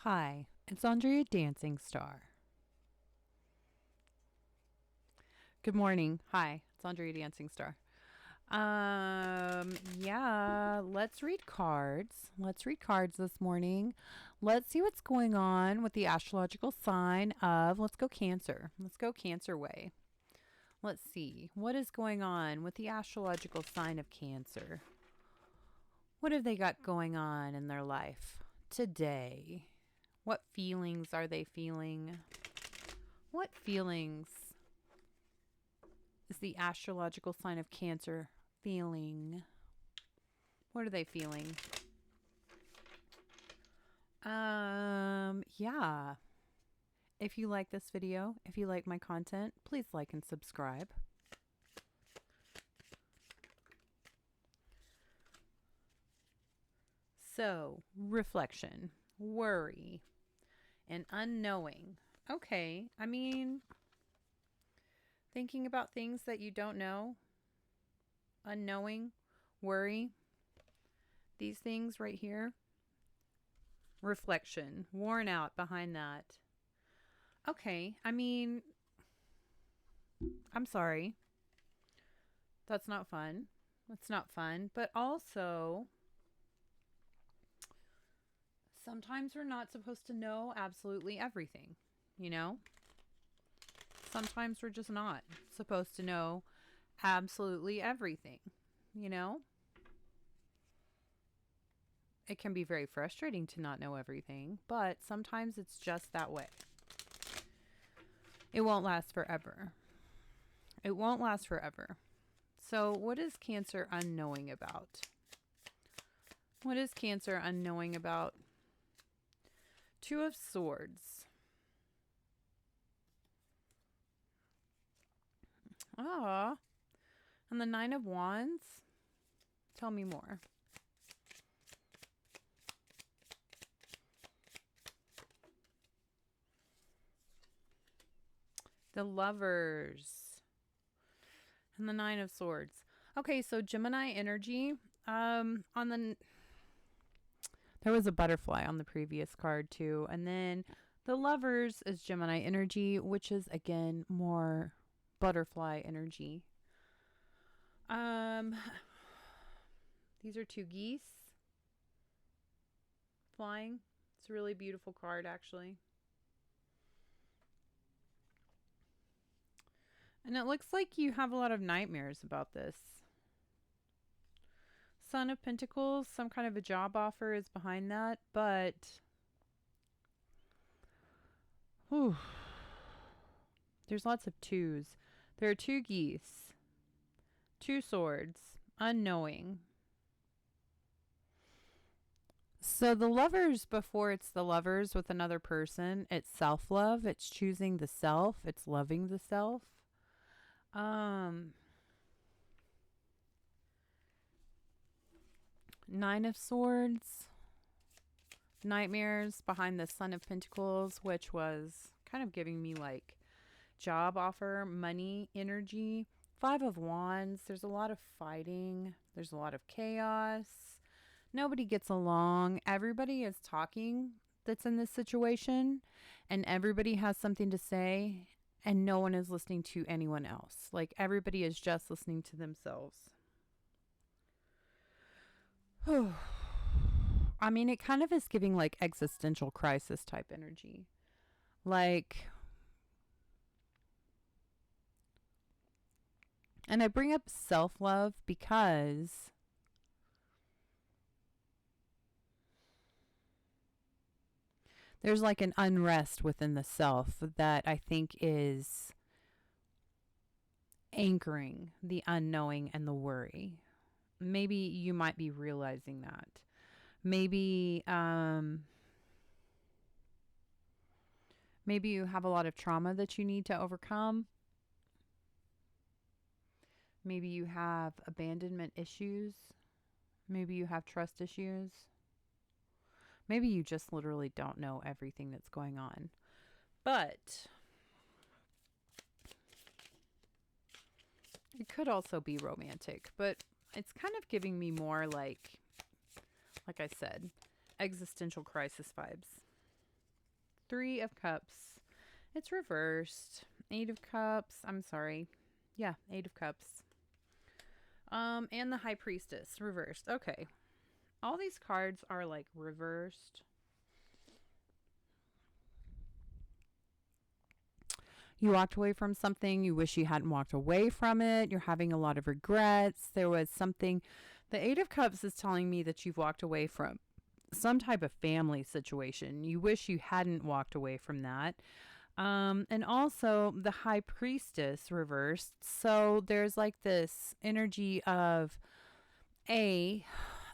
Hi, it's Andrea Dancing Star. Good morning. Hi, it's Andrea Dancing Star. Yeah, let's read cards. Let's read cards this morning. Let's see what's going on with the astrological sign of, let's go Cancer. Let's go Cancer way. Let's see what is going on with the astrological sign of Cancer. What have they got going on in their life today? What feelings are they feeling? What feelings is the astrological sign of Cancer feeling? What are they feeling? Yeah. If you like this video, if you like my content, please like and subscribe. So, reflection, worry, and unknowing. Okay, I mean, thinking about things that you don't know, unknowing, worry, these things right here. Reflection, worn out behind that. Okay, I mean, I'm sorry. That's not fun. That's not fun. But also, sometimes we're not supposed to know absolutely everything, you know? Sometimes we're just not supposed to know absolutely everything, you know? It can be very frustrating to not know everything, but sometimes it's just that way. It won't last forever. It won't last forever. So, what is Cancer unknowing about? What is Cancer unknowing about? Two of Swords. Ah. And the Nine of Wands. Tell me more. The Lovers. And the Nine of Swords. Okay, so Gemini energy. There was a butterfly on the previous card too. And then the Lovers is Gemini energy, which is again more butterfly energy. These are two geese flying. It's a really beautiful card, actually. And it looks like you have a lot of nightmares about this. Son of Pentacles, some kind of a job offer is behind that, but whew, there's lots of twos. There are two geese, two swords, unknowing. So the Lovers, before it's the Lovers with another person, it's self-love, it's choosing the self, it's loving the self. Nine of Swords, nightmares behind the Son of Pentacles, which was kind of giving me like job offer, money, energy. Five of Wands, there's a lot of fighting, there's a lot of chaos. Nobody gets along. Everybody is talking that's in this situation, and everybody has something to say, and no one is listening to anyone else. Like everybody is just listening to themselves. I mean, it kind of is giving like existential crisis type energy. Like, and I bring up self-love because there's like an unrest within the self that I think is anchoring the unknowing and the worry. Maybe you might be realizing that. Maybe maybe you have a lot of trauma that you need to overcome. Maybe you have abandonment issues. Maybe you have trust issues. Maybe you just literally don't know everything that's going on. But it could also be romantic. But it's kind of giving me more like I said, existential crisis vibes. Three of Cups. It's reversed. Eight of Cups. I'm sorry. Yeah, Eight of Cups. And the High Priestess reversed. Okay. All these cards are like reversed. You walked away from something. You wish you hadn't walked away from it. You're having a lot of regrets. There was something. The Eight of Cups is telling me that you've walked away from some type of family situation. You wish you hadn't walked away from that. And also the High Priestess reversed. So there's like this energy of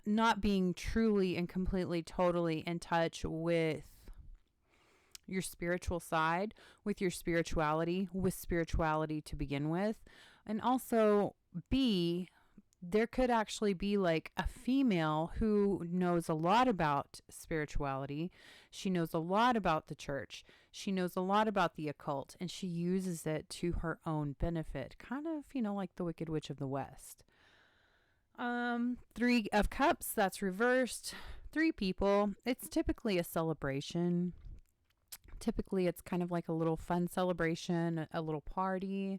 not being truly and completely, totally in touch with your spiritual side, with your spirituality, with spirituality to begin with. And also, B, there could actually be like a female who knows a lot about spirituality. She knows a lot about the church. She knows a lot about the occult, and she uses it to her own benefit. Kind of, like the Wicked Witch of the West. Three of Cups, that's reversed. Three people. It's typically a celebration. Typically, it's kind of like a little fun celebration, a little party.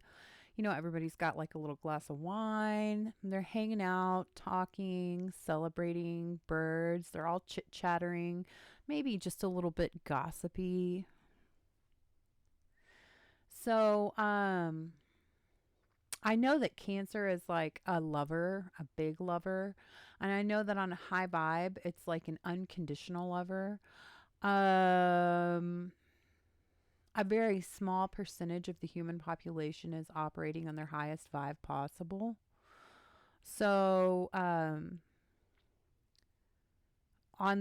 Everybody's got like a little glass of wine. They're hanging out, talking, celebrating birds. They're all chit-chattering, maybe just a little bit gossipy. So, I know that Cancer is like a lover, a big lover. And I know that on a high vibe, it's like an unconditional lover. A very small percentage of the human population is operating on their highest vibe possible. So, on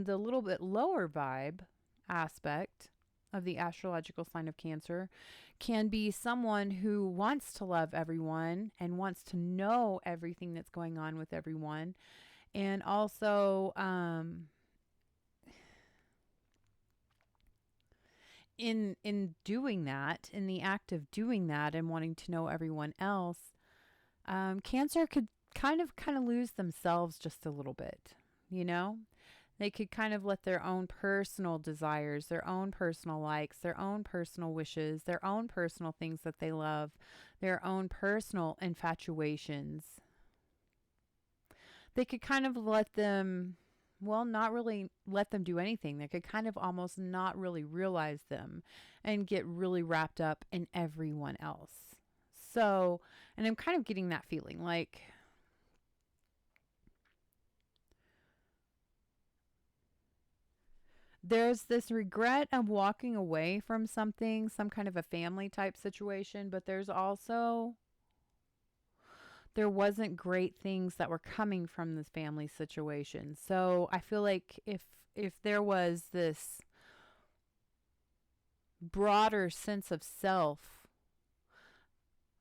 the little bit lower vibe aspect of the astrological sign of Cancer, can be someone who wants to love everyone and wants to know everything that's going on with everyone. And also, in doing that, in the act of doing that and wanting to know everyone else, Cancer could kind of lose themselves just a little bit. They could kind of let their own personal desires, their own personal likes, their own personal wishes, their own personal things that they love, their own personal infatuations. They could kind of let them, not really let them do anything. They could kind of almost not really realize them and get really wrapped up in everyone else. So, and I'm kind of getting that feeling like there's this regret of walking away from something, some kind of a family type situation, but there wasn't great things that were coming from this family situation. So I feel like if there was this broader sense of self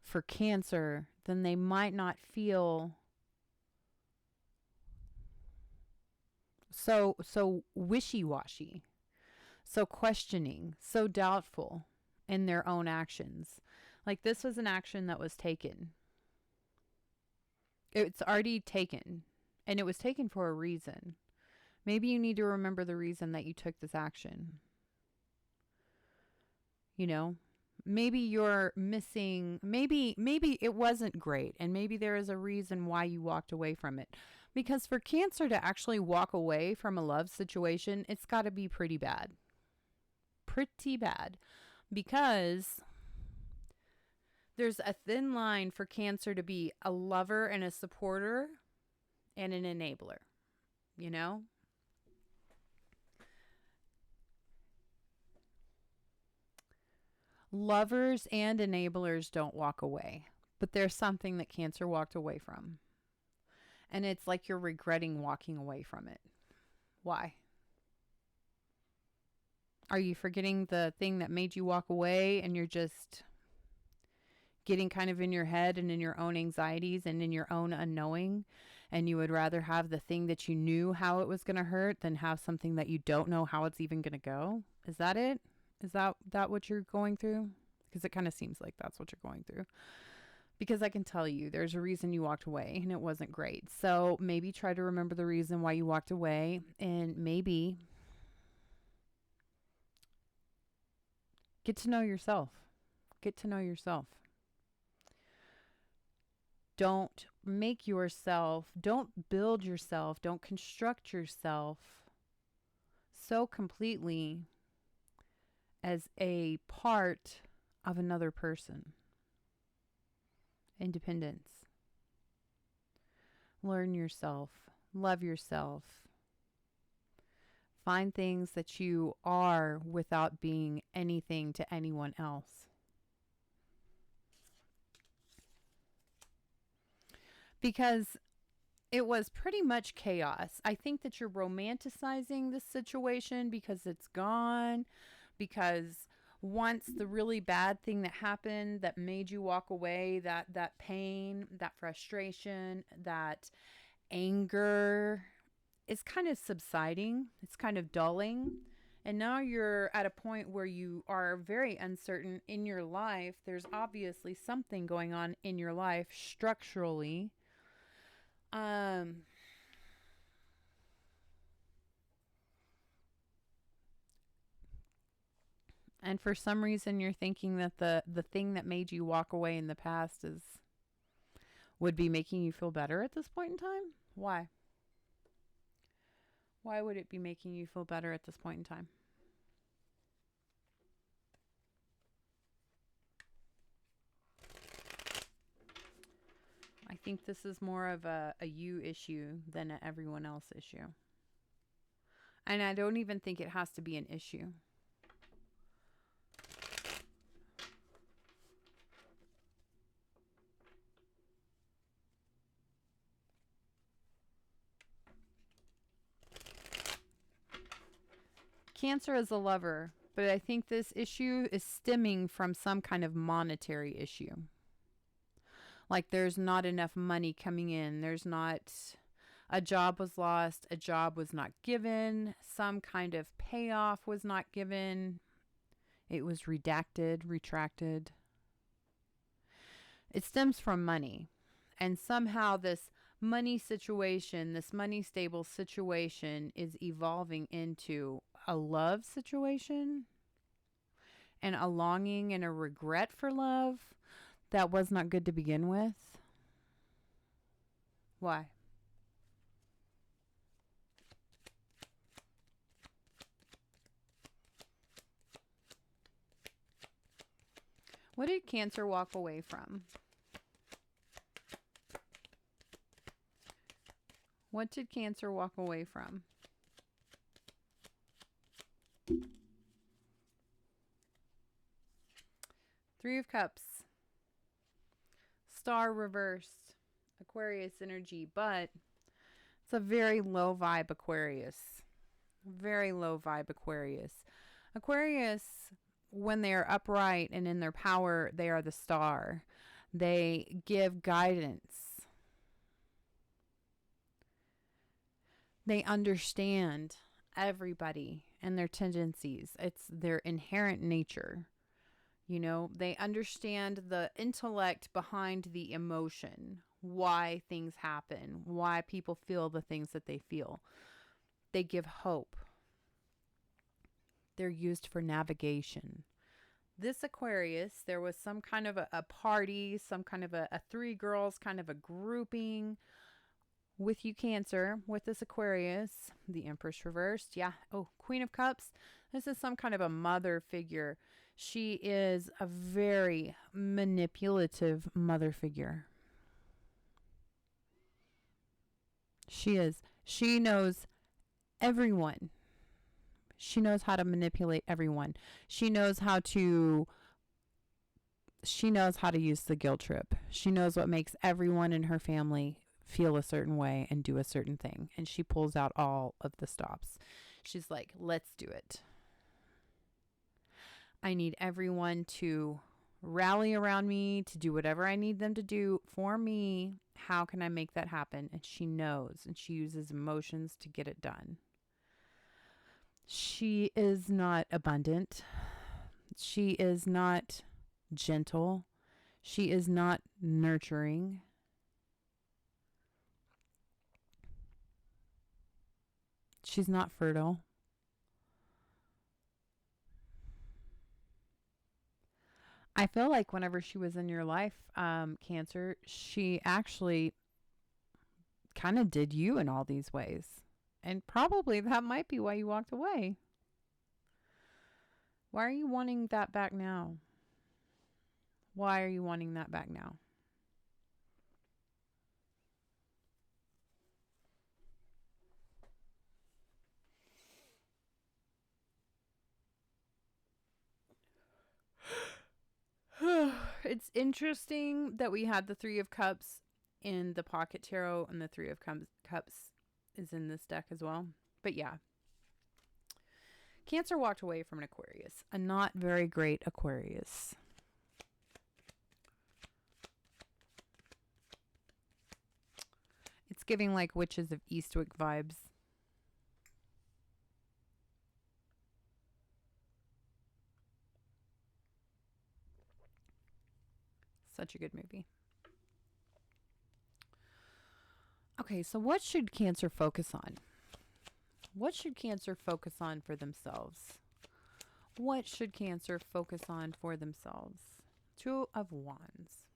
for Cancer, then they might not feel so wishy-washy, so questioning, so doubtful in their own actions. Like this was an action that was taken. It's already taken, and it was taken for a reason. Maybe you need to remember the reason that you took this action. Maybe you're missing, maybe it wasn't great, and maybe there is a reason why you walked away from it. Because for Cancer to actually walk away from a love situation, it's got to be pretty bad. Pretty bad. Because there's a thin line for Cancer to be a lover and a supporter and an enabler. Lovers and enablers don't walk away, but there's something that Cancer walked away from. And it's like you're regretting walking away from it. Why? Are you forgetting the thing that made you walk away, and you're just getting kind of in your head and in your own anxieties and in your own unknowing, and you would rather have the thing that you knew how it was going to hurt than have something that you don't know how it's even going to go? Is that it? Is that what you're going through? Because it kind of seems like that's what you're going through. Because I can tell you there's a reason you walked away and it wasn't great. So maybe try to remember the reason why you walked away, and maybe Get to know yourself. Get to know yourself. Don't make yourself, don't build yourself, don't construct yourself so completely as a part of another person. Independence. Learn yourself. Love yourself. Find things that you are without being anything to anyone else. Because it was pretty much chaos. I think that you're romanticizing this situation because it's gone. Because once the really bad thing that happened that made you walk away, that pain, that frustration, that anger is kind of subsiding. It's kind of dulling. And now you're at a point where you are very uncertain in your life. There's obviously something going on in your life structurally. And for some reason you're thinking that the thing that made you walk away in the past would be making you feel better at this point in time. Why? Why would it be making you feel better at this point in time? I think this is more of a you issue than an everyone else issue. And I don't even think it has to be an issue. Cancer is a lover, but I think this issue is stemming from some kind of monetary issue. Like there's not enough money coming in. There's not, a job was lost, a job was not given, some kind of payoff was not given. It was redacted, retracted. It stems from money. And somehow this money situation, this money stable situation is evolving into a love situation and a longing and a regret for love that was not good to begin with. Why? What did Cancer walk away from? What did Cancer walk away from? Three of Cups. Star reversed. Aquarius energy, but it's a very low vibe Aquarius. Very low vibe Aquarius. Aquarius, when they are upright and in their power, they are the star. They give guidance. They understand everybody and their tendencies. It's their inherent nature. You know, they understand the intellect behind the emotion, why things happen, why people feel the things that they feel. They give hope. They're used for navigation. This Aquarius, there was some kind of a party, some kind of a three girls kind of a grouping with you Cancer, with this Aquarius, the Empress reversed. Yeah. Oh, Queen of Cups. This is some kind of a mother figure. She is a very manipulative mother figure. She is. She knows everyone. She knows how to manipulate everyone. She knows how to use the guilt trip. She knows what makes everyone in her family feel a certain way and do a certain thing. And she pulls out all of the stops. She's like, let's do it. I need everyone to rally around me, to do whatever I need them to do for me. How can I make that happen? And she knows, and she uses emotions to get it done. She is not abundant. She is not gentle. She is not nurturing. She's not fertile. I feel like whenever she was in your life, Cancer, she actually kind of did you in all these ways. And probably that might be why you walked away. Why are you wanting that back now? Why are you wanting that back now? It's interesting that we had the Three of Cups in the Pocket Tarot and the Three of Cups is in this deck as well. But yeah, Cancer walked away from an Aquarius, a not very great Aquarius. It's giving like Witches of Eastwick vibes. Such a good movie. Okay, so what should Cancer focus on? What should Cancer focus on for themselves? What should Cancer focus on for themselves? Two of Wands.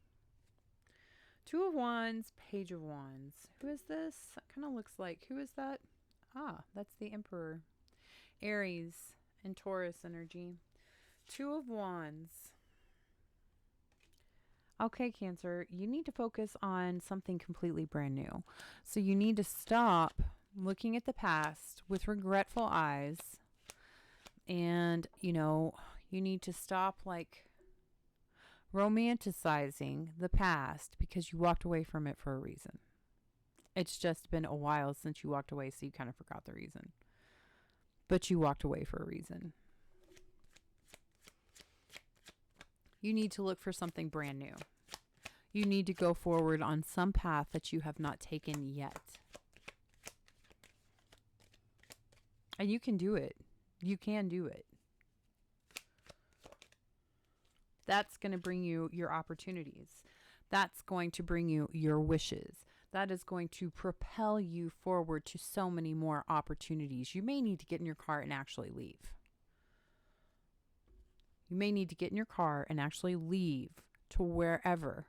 Two of Wands, Page of Wands. Who is this? That kind of looks like, who is that? Ah, that's the Emperor. Aries and Taurus energy. Two of Wands. Okay, Cancer, you need to focus on something completely brand new. So you need to stop looking at the past with regretful eyes. And, you need to stop like romanticizing the past because you walked away from it for a reason. It's just been a while since you walked away, so you kind of forgot the reason. But you walked away for a reason. You need to look for something brand new. You need to go forward on some path that you have not taken yet. And you can do it. You can do it. That's going to bring you your opportunities. That's going to bring you your wishes. That is going to propel you forward to so many more opportunities. You may need to get in your car and actually leave. You may need to get in your car and actually leave to wherever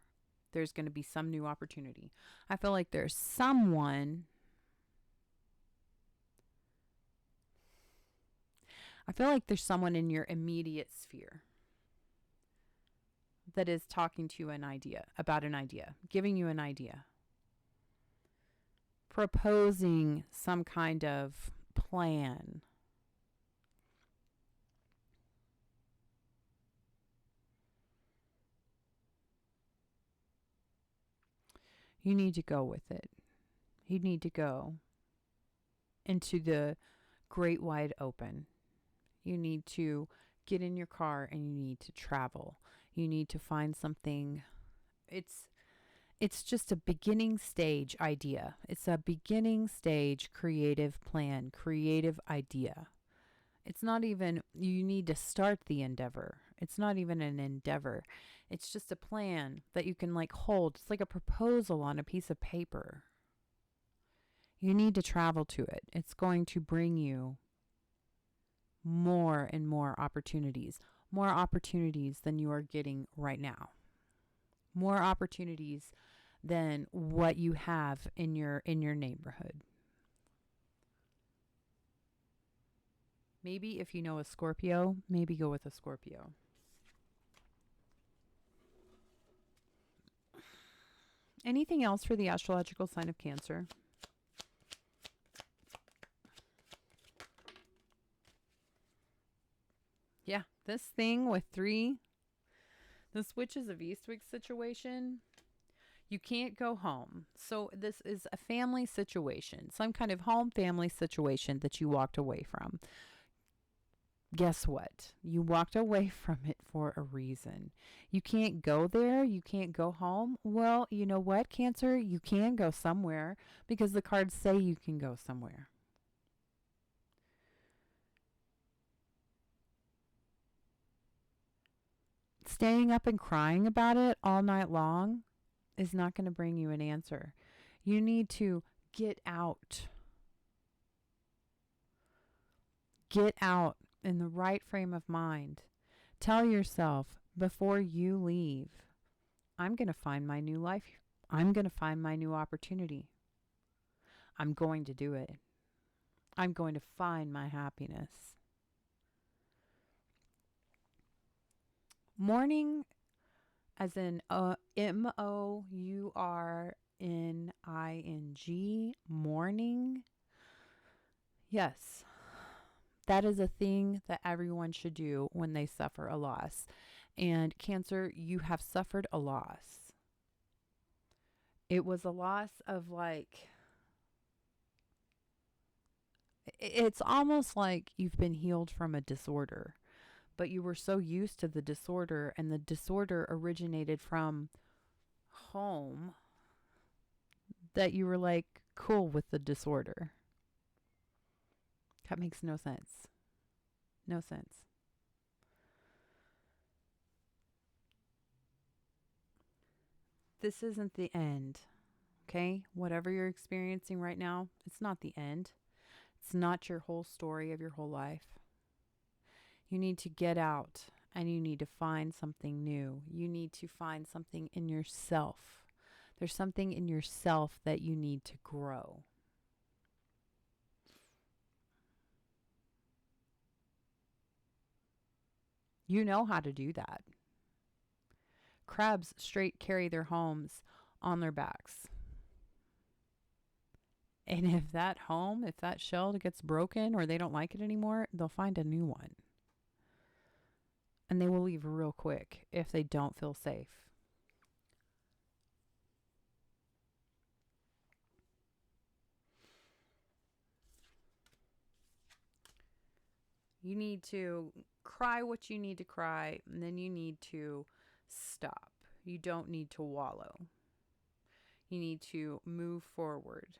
there's going to be some new opportunity. I feel like there's someone. I feel like there's someone in your immediate sphere that is talking to you about an idea, giving you an idea, proposing some kind of plan. You need to go with it. You need to go into the great wide open. You need to get in your car and you need to travel. You need to find something. It's just a beginning stage idea. It's a beginning stage creative plan, creative idea. It's not even, you need to start the endeavor. It's not even an endeavor. It's just a plan that you can like hold. It's like a proposal on a piece of paper. You need to travel to it. It's going to bring you more and more opportunities than you are getting right now. More opportunities than what you have in your neighborhood. Maybe if you know a Scorpio, maybe go with a Scorpio. Anything else for the astrological sign of Cancer? Yeah, this thing with this Witches of Eastwick situation, you can't go home. So this is a family situation, some kind of home family situation that you walked away from. Guess what? You walked away from it for a reason. You can't go there. You can't go home. Well, you know what, Cancer? You can go somewhere because the cards say you can go somewhere. Staying up and crying about it all night long is not going to bring you an answer. You need to get out. Get out in the right frame of mind. Tell yourself, before you leave, I'm going to find my new life. I'm going to find my new opportunity. I'm going to do it. I'm going to find my happiness. Mourning, as in Mourning, mourning. Yes, that is a thing that everyone should do when they suffer a loss. And Cancer, you have suffered a loss. It was a loss of like, it's almost like you've been healed from a disorder, but you were so used to the disorder, and the disorder originated from home, that you were like cool with the disorder. That makes no sense. No sense. This isn't the end, okay? Whatever you're experiencing right now, it's not the end. It's not your whole story of your whole life. You need to get out and you need to find something new. You need to find something in yourself. There's something in yourself that you need to grow. You know how to do that. Crabs straight carry their homes on their backs. And if that shell gets broken or they don't like it anymore, they'll find a new one. And they will leave real quick if they don't feel safe. You need to cry what you need to cry, and then you need to stop. You don't need to wallow. You need to move forward.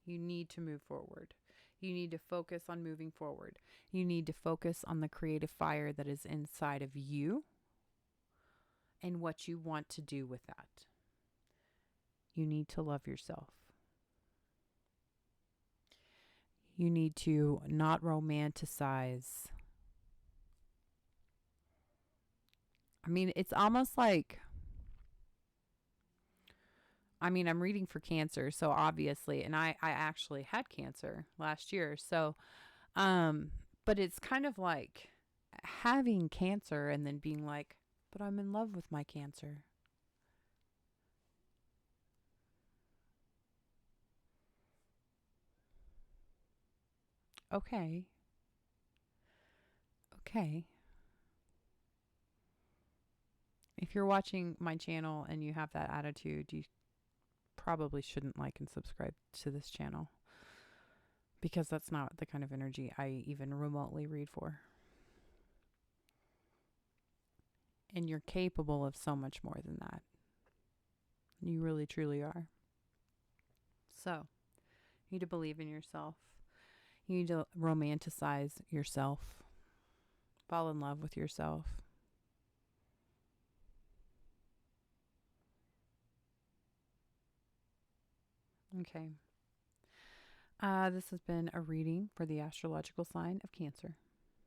You need to move forward. You need to focus on moving forward. You need to focus on the creative fire that is inside of you and what you want to do with that. You need to love yourself. You need to not romanticize. I mean, it's almost like, I'm reading for Cancer, so obviously, and I actually had cancer last year. So, but it's kind of like having cancer and then being like, but I'm in love with my cancer. Okay. Okay. If you're watching my channel and you have that attitude, you probably shouldn't like and subscribe to this channel, because that's not the kind of energy I even remotely read for. And you're capable of so much more than that. You really, truly are. So, you need to believe in yourself. You need to romanticize yourself. Fall in love with yourself. Okay. This has been a reading for the astrological sign of Cancer.